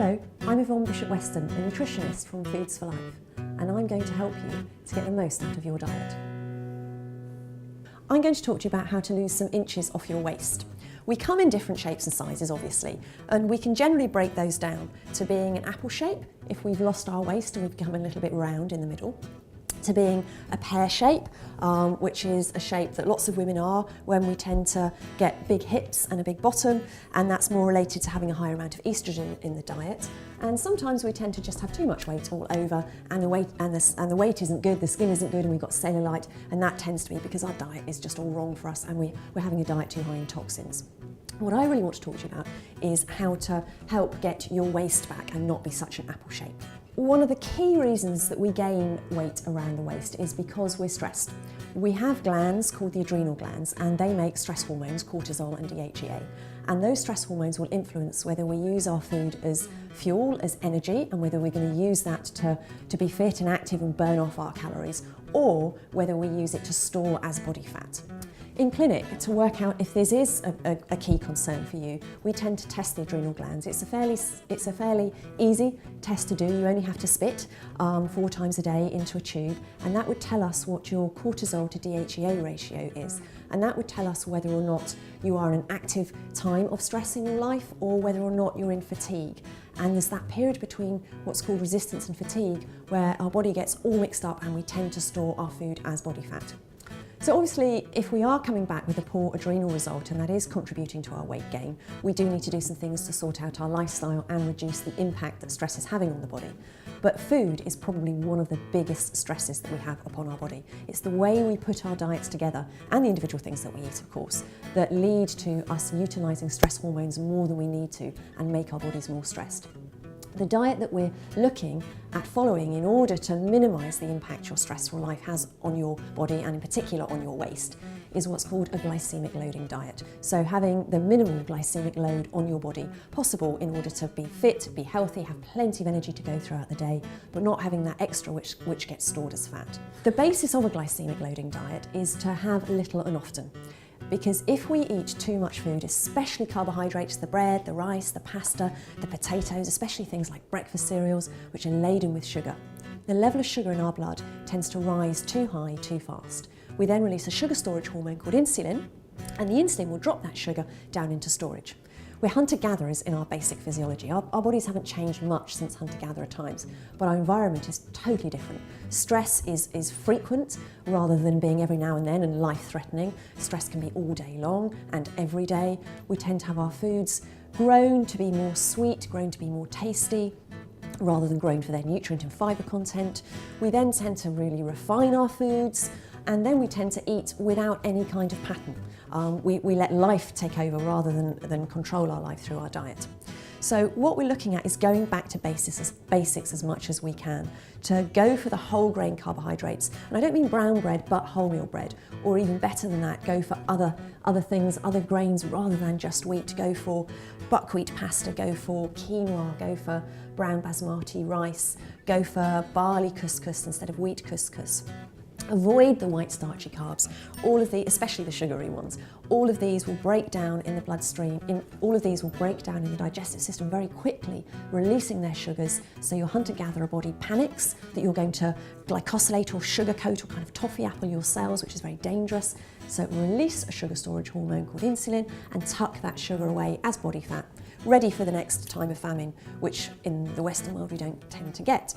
Hello, I'm Yvonne Bishop-Weston, a nutritionist from Foods for Life, and I'm going to help you to get the most out of your diet. I'm going to talk to you about how to lose some inches off your waist. We come in different shapes and sizes, obviously, and we can generally break those down to being an apple shape if we've lost our waist and we've become a little bit round in the middle, to being a pear shape, which is a shape that lots of women are when we tend to get big hips and a big bottom, and that's more related to having a higher amount of estrogen in the diet. And sometimes we tend to just have too much weight all over, and the weight isn't good, the skin isn't good, and we've got cellulite, and that tends to be because our diet is just all wrong for us, and we're having a diet too high in toxins. What I really want to talk to you about is how to help get your waist back and not be such an apple shape. One of the key reasons that we gain weight around the waist is because we're stressed. We have glands called the adrenal glands, and they make stress hormones, cortisol and DHEA. And those stress hormones will influence whether we use our food as fuel, as energy, and whether we're going to use that to be fit and active and burn off our calories, or whether we use it to store as body fat. In clinic, to work out if this is a key concern for you, we tend to test the adrenal glands. It's a fairly easy test to do. You only have to spit 4 times a day into a tube, and that would tell us what your cortisol to DHEA ratio is. And that would tell us whether or not you are in an active time of stress in your life or whether or not you're in fatigue. And there's that period between what's called resistance and fatigue where our body gets all mixed up and we tend to store our food as body fat. So obviously, if we are coming back with a poor adrenal result and that is contributing to our weight gain, we do need to do some things to sort out our lifestyle and reduce the impact that stress is having on the body. But food is probably one of the biggest stresses that we have upon our body. It's the way we put our diets together, and the individual things that we eat, of course, that lead to us utilising stress hormones more than we need to and make our bodies more stressed. The diet that we're looking at following in order to minimise the impact your stressful life has on your body, and in particular on your waist, is what's called a glycemic loading diet. So having the minimal glycemic load on your body possible in order to be fit, be healthy, have plenty of energy to go throughout the day, but not having that extra which gets stored as fat. The basis of a glycemic loading diet is to have little and often. Because if we eat too much food, especially carbohydrates, the bread, the rice, the pasta, the potatoes, especially things like breakfast cereals, which are laden with sugar, the level of sugar in our blood tends to rise too high too fast. We then release a sugar storage hormone called insulin, and the insulin will drop that sugar down into storage. We're hunter-gatherers in our basic physiology. Our bodies haven't changed much since hunter-gatherer times, but our environment is totally different. Stress is frequent rather than being every now and then and life-threatening. Stress can be all day long and every day. We tend to have our foods grown to be more sweet, grown to be more tasty, rather than grown for their nutrient and fibre content. We then tend to really refine our foods, and then we tend to eat without any kind of pattern. We let life take over rather than control our life through our diet. So what we're looking at is going back to basics as much as we can, to go for the whole grain carbohydrates. And I don't mean brown bread, but wholemeal bread, or even better than that, go for other things, other grains rather than just wheat. Go for buckwheat pasta, go for quinoa, go for brown basmati rice, go for barley couscous instead of wheat couscous. Avoid the white starchy carbs, especially the sugary ones. All of these will break down in the bloodstream, all of these will break down in the digestive system very quickly, releasing their sugars, so your hunter-gatherer body panics that you're going to glycosylate or sugarcoat or kind of toffee apple your cells, which is very dangerous. So it will release a sugar storage hormone called insulin and tuck that sugar away as body fat, ready for the next time of famine, which in the Western world we don't tend to get.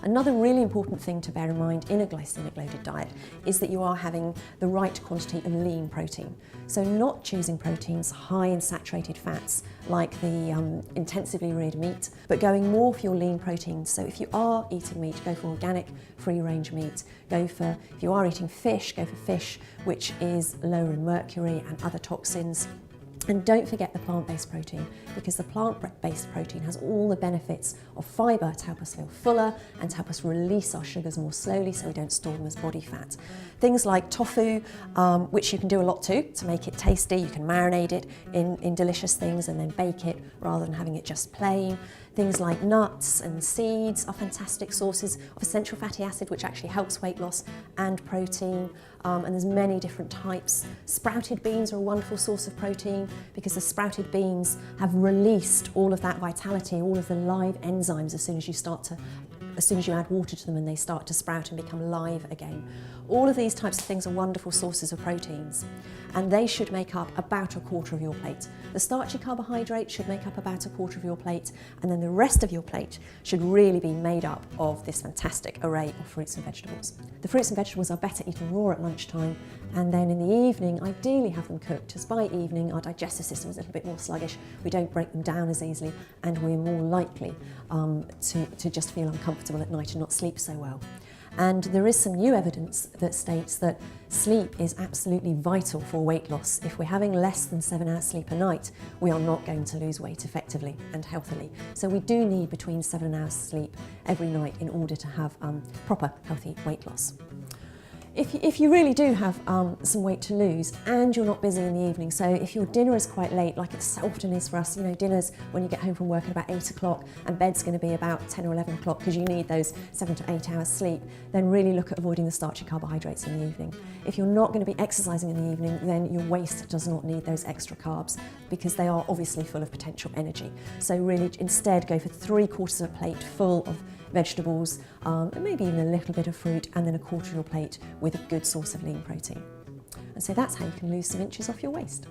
Another really important thing to bear in mind in a glycemic loaded diet is that you are having the right quantity of lean protein. So not choosing proteins high in saturated fats like the intensively reared meat, but going more for your lean proteins. So if you are eating meat, go for organic, free-range meat. If you are eating fish, go for fish which is lower in mercury and other toxins. And don't forget the plant-based protein, because the plant-based protein has all the benefits of fibre to help us feel fuller and to help us release our sugars more slowly so we don't store them as body fat. Things like tofu, which you can do a lot to make it tasty. You can marinate it in delicious things and then bake it rather than having it just plain. Things like nuts and seeds are fantastic sources of essential fatty acid, which actually helps weight loss, and protein. And there's many different types. Sprouted beans are a wonderful source of protein because the sprouted beans have released all of that vitality, all of the live enzymes as soon as you add water to them and they start to sprout and become live again. All of these types of things are wonderful sources of proteins, and they should make up about a quarter of your plate. The starchy carbohydrate should make up about a quarter of your plate, and then the rest of your plate should really be made up of this fantastic array of fruits and vegetables. The fruits and vegetables are better eaten raw at lunchtime, and then in the evening, ideally have them cooked, as by evening our digestive system is a little bit more sluggish, we don't break them down as easily, and we're more likely to just feel uncomfortable at night and not sleep so well. And there is some new evidence that states that sleep is absolutely vital for weight loss. If we're having less than 7 hours sleep a night, we are not going to lose weight effectively and healthily. So we do need between 7 hours sleep every night in order to have proper healthy weight loss. If you really do have some weight to lose and you're not busy in the evening, so if your dinner is quite late, like it so often is for us, you know, dinner's when you get home from work at about 8 o'clock and bed's going to be about 10 or 11 o'clock because you need those 7 to 8 hours sleep, then really look at avoiding the starchy carbohydrates in the evening. If you're not going to be exercising in the evening, then your waist does not need those extra carbs because they are obviously full of potential energy. So really instead go for 3/4 of a plate full of vegetables, and maybe even a little bit of fruit, and then 1/4 of your plate with a good source of lean protein. And so that's how you can lose some inches off your waist.